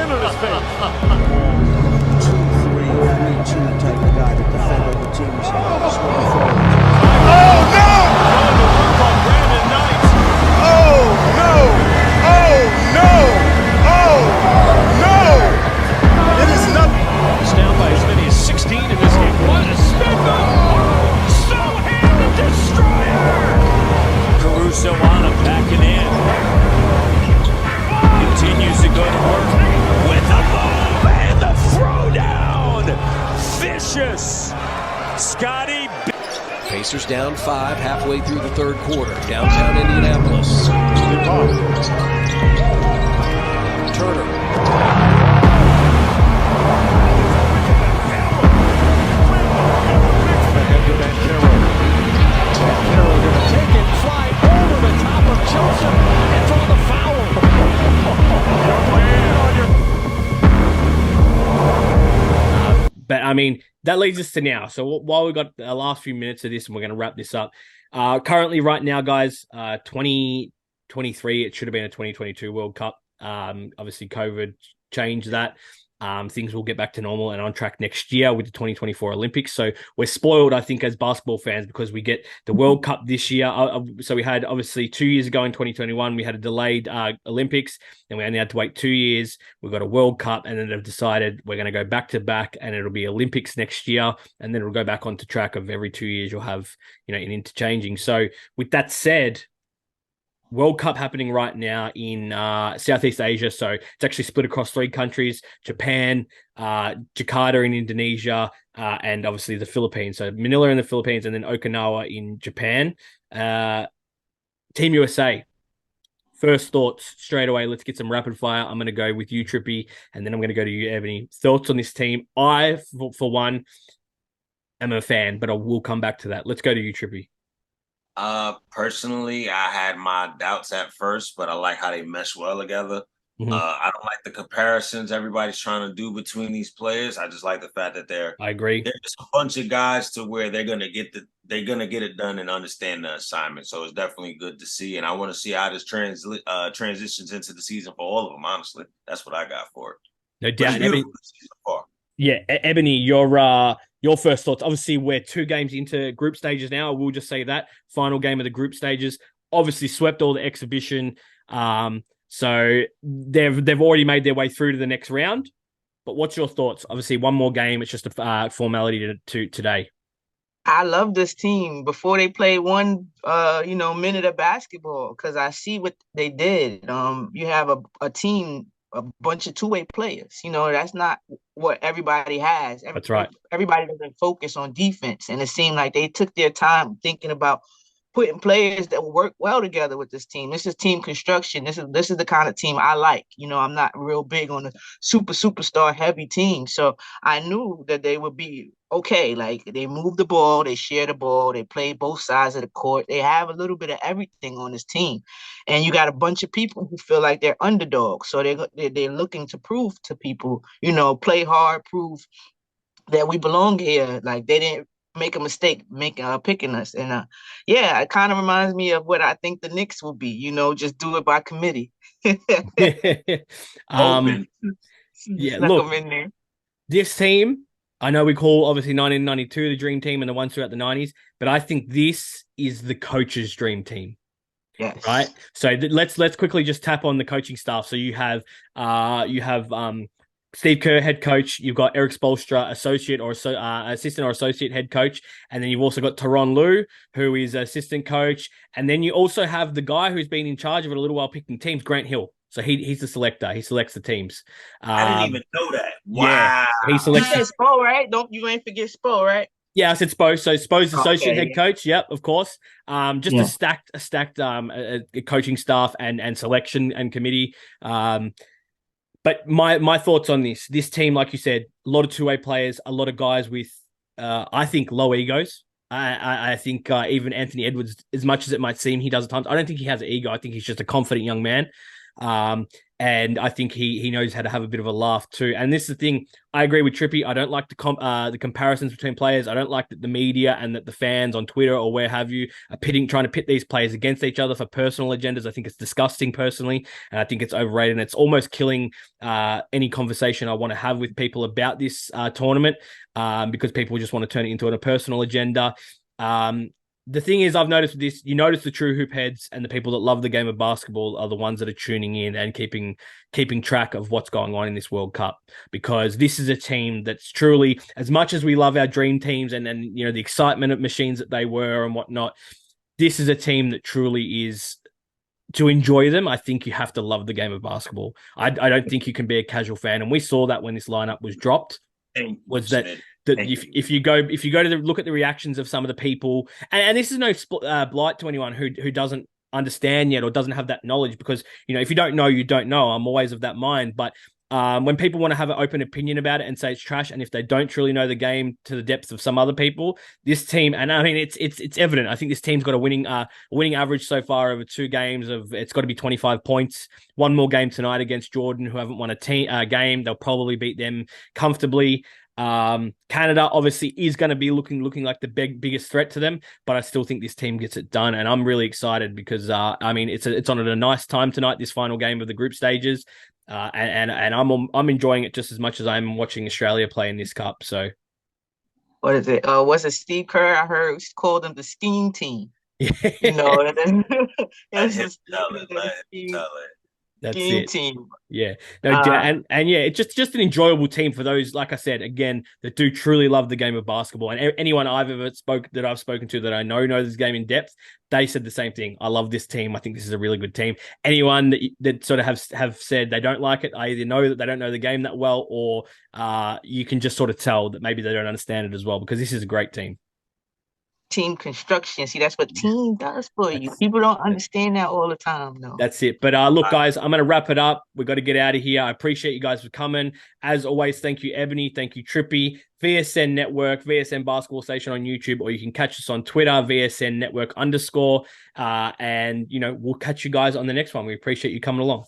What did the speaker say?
grin on his face. 2-3, I need two type of guy to defend other teams. Small forward. Oh, no! Oh, no! Oh, no! Oh, no! It is nothing. He's down by as many as 16 in this game. What a spin move! So-hand the destroyer! Caruso on him, backing in. Continues to go to work with the move and the throwdown. Vicious. Scotty. Pacers down 5 halfway through the third quarter. Downtown Indianapolis. Turner. Ahead to Banchero. Banchero going to take it, fly over the top of Joseph and draw the foul. But I mean, that leads us to now. So while we've got the last few minutes of this and we're going to wrap this up, currently right now, guys, 2023, it should have been a 2022 World Cup. Obviously, COVID changed that. Things will get back to normal and on track next year with the 2024 Olympics. So we're spoiled, I think, as basketball fans because we get the World Cup this year. So we had, obviously, 2 years ago in 2021, we had a delayed Olympics, and we only had to wait 2 years. We've got a World Cup, and then they've decided we're going to go back to back, and it'll be Olympics next year, and then it'll go back onto track of every 2 years you'll have, an interchanging. So with that said, World Cup happening right now in Southeast Asia. So it's actually split across 3 countries, Japan, Jakarta in Indonesia, and obviously the Philippines. So Manila in the Philippines and then Okinawa in Japan. Team USA, first thoughts straight away. Let's get some rapid fire. I'm going to go with you, Trippy, and then I'm going to go to you, Ebony. Thoughts on this team? I, for one, am a fan, but I will come back to that. Let's go to you, Trippy. Personally, I had my doubts at first, but I like how they mesh well together. Mhm. I don't like the comparisons everybody's trying to do between these players. I just like the fact that I agree. they're just a bunch of guys to where they're gonna get it done and understand the assignment. So it's definitely good to see, and I want to see how this transitions into the season for all of them. Honestly, that's what I got for it. No But it's doubt. beautiful to see so far. Yeah, Ebony, your first thoughts. Obviously, we're 2 games into group stages now. We'll just say that final game of the group stages. Obviously, swept all the exhibition. So they've already made their way through to the next round. But what's your thoughts? Obviously, one more game. It's just a formality to today. I love this team before they play one minute of basketball because I see what they did. You have a team, a bunch of two-way players. That's not what everybody has. That's right. Everybody doesn't focus on defense, and it seemed like they took their time thinking about putting players that will work well together with this team. This is team construction. This is the kind of team I like. I'm not real big on the superstar heavy team, so I knew that they would be okay. Like, they move the ball, they share the ball, they play both sides of the court. They have a little bit of everything on this team, and you got a bunch of people who feel like they're underdogs. So they're looking to prove to people, play hard, prove that we belong here. Like, they didn't make a mistake picking us. And it kind of reminds me of what I think the Knicks will be. Just do it by committee. Open. Yeah, Snuck look, 'em in there. this team, I know we call obviously 1992 the dream team and the ones throughout the 90s, but I think this is the coach's dream team. Yes. Right. So let's quickly just tap on the coaching staff. So you have Steve Kerr, head coach. You've got Eric Spoelstra, assistant or associate head coach. And then you've also got Tyronn Lue, who is assistant coach. And then you also have the guy who's been in charge of it a little while picking teams, Grant Hill. So he's the selector. He selects the teams. I didn't even know that. Wow. Yeah, he You selects. said Spo, right? You ain't forget Spo, right? Yeah, I said Spo. So Spo's associate Okay, head coach. Yep, of course. Just a stacked coaching staff and selection and committee. But my thoughts on this team, like you said, a lot of two-way players, a lot of guys with, I think, low egos. I think even Anthony Edwards, as much as it might seem he does at times, I don't think he has an ego. I think he's just a confident young man. And I think he knows how to have a bit of a laugh too. And this is the thing. I agree with Trippy. I don't like the comparisons between players. I don't like that the media and that the fans on Twitter or where have you are trying to pit these players against each other for personal agendas. I think it's disgusting personally, and I think it's overrated. And it's almost killing any conversation I want to have with people about this tournament because people just want to turn it into a personal agenda. The thing is, I've noticed this, you notice the true hoop heads and the people that love the game of basketball are the ones that are tuning in and keeping track of what's going on in this World Cup, because this is a team that's truly, as much as we love our dream teams and you know, the excitement of machines that they were and whatnot, this is a team that truly is, to enjoy them, I think you have to love the game of basketball. I don't think you can be a casual fan. And we saw that when this lineup was dropped, was that if you go to look at the reactions of some of the people, and this is no blight to anyone who doesn't understand yet or doesn't have that knowledge, because, you know, if you don't know, you don't know. I'm always of that mind. But when people want to have an open opinion about it and say it's trash, and if they don't truly know the game to the depths of some other people, this team, and I mean it's evident. I think this team's got a winning average so far over 2 games of, it's got to be 25 points. One more game tonight against Jordan, who haven't won a game. They'll probably beat them comfortably. Canada obviously is going to be looking like the biggest threat to them, but I still think this team gets it done, and I'm really excited because I mean it's on at a nice time tonight, this final game of the group stages, and I'm enjoying it just as much as I'm watching Australia play in this cup. So what is it? Was it Steve Kerr? I heard called them the Steam Team. You know, it's just that's Steam it. Team. Yeah, no, and yeah, it's just an enjoyable team for those, like I said again, that do truly love the game of basketball. And anyone I've spoken to that I know this game in depth, they said the same thing. I love this team. I think this is a really good team. Anyone that sort of have said they don't like it, I either know that they don't know the game that well, or you can just sort of tell that maybe they don't understand it as well, because this is a great team. Team construction. See, that's what team does for you. People don't understand that all the time, though. That's it. But look, guys, I'm going to wrap it up. We've got to get out of here. I appreciate you guys for coming. As always, thank you, Ebony. Thank you, Trippy. VSN Network, VSN Basketball Station on YouTube, or you can catch us on Twitter, VSN Network _. And, you know, we'll catch you guys on the next one. We appreciate you coming along.